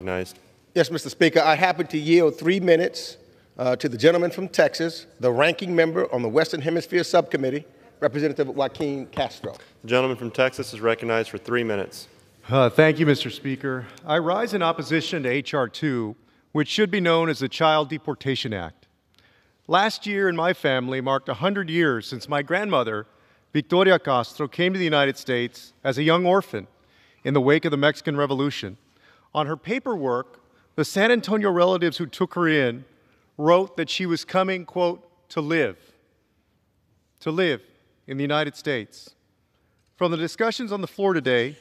recognized. Yes, Mr. Speaker, I happen to yield 3 minutes to the gentleman from Texas, the ranking member on the Western Hemisphere Subcommittee, Representative Joaquin Castro. The gentleman from Texas is recognized for 3 minutes. Thank you, Mr. Speaker. I rise in opposition to H.R. 2, which should be known as the Child Deportation Act. Last year in my family marked 100 years since my grandmother, Victoria Castro, came to the United States as a young orphan in the wake of the Mexican Revolution. On her paperwork, the San Antonio relatives who took her in wrote that she was coming, quote, to live in the United States. From the discussions on the floor today,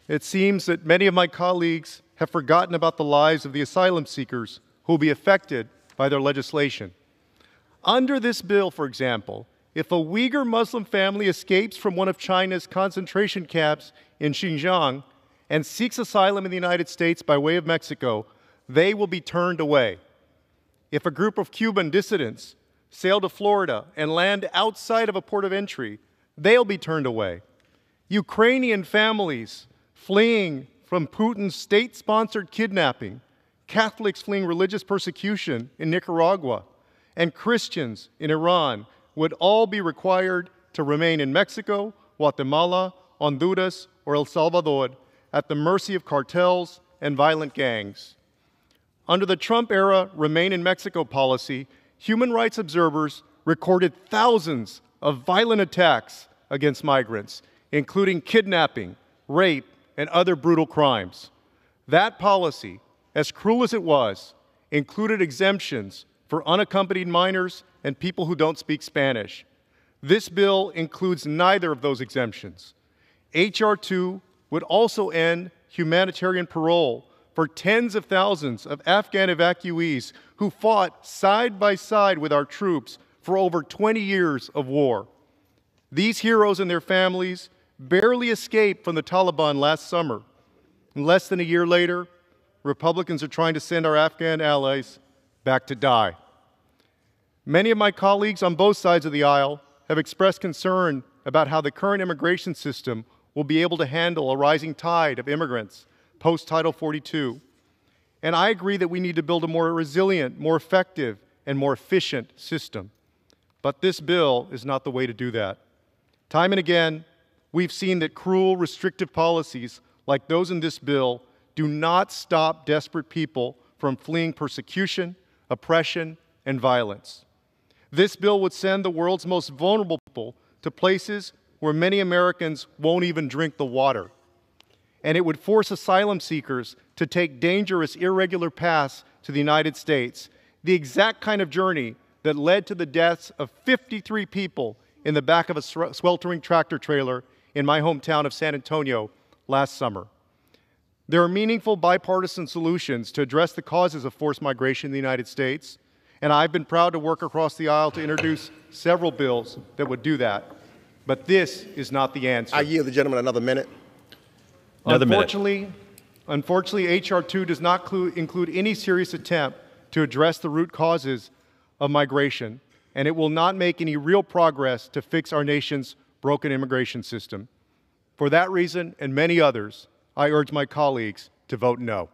it seems that many of my colleagues have forgotten about the lives of the asylum seekers who will be affected by their legislation. Under this bill, for example, if a Uyghur Muslim family escapes from one of China's concentration camps in Xinjiang and seeks asylum in the United States by way of Mexico, they will be turned away. If a group of Cuban dissidents sail to Florida and land outside of a port of entry, they'll be turned away. Ukrainian families fleeing from Putin's state-sponsored kidnapping, Catholics fleeing religious persecution in Nicaragua, and Christians in Iran would all be required to remain in Mexico, Guatemala, Honduras, or El Salvador at the mercy of cartels and violent gangs. Under the Trump-era Remain in Mexico policy, human rights observers recorded thousands of violent attacks against migrants, including kidnapping, rape, and other brutal crimes. That policy, as cruel as it was, included exemptions for unaccompanied minors and people who don't speak Spanish. This bill includes neither of those exemptions. H.R. 2 would also end humanitarian parole for tens of thousands of Afghan evacuees who fought side by side with our troops for over 20 years of war. These heroes and their families barely escaped from the Taliban last summer. And less than a year later, Republicans are trying to send our Afghan allies back to die. Many of my colleagues on both sides of the aisle have expressed concern about how the current immigration system will be able to handle a rising tide of immigrants post-Title 42. And I agree that we need to build a more resilient, more effective, and more efficient system. But this bill is not the way to do that. Time and again, we've seen that cruel, restrictive policies like those in this bill do not stop desperate people from fleeing persecution, oppression, and violence. This bill would send the world's most vulnerable people to places where many Americans won't even drink the water. And it would force asylum seekers to take dangerous, irregular paths to the United States, the exact kind of journey that led to the deaths of 53 people in the back of a sweltering tractor trailer in my hometown of San Antonio last summer. There are meaningful bipartisan solutions to address the causes of forced migration in the United States, and I've been proud to work across the aisle to introduce several bills that would do that. But this is not the answer. I yield the gentleman another minute. Unfortunately, H.R. 2 does not include any serious attempt to address the root causes of migration, and it will not make any real progress to fix our nation's broken immigration system. For that reason and many others, I urge my colleagues to vote no.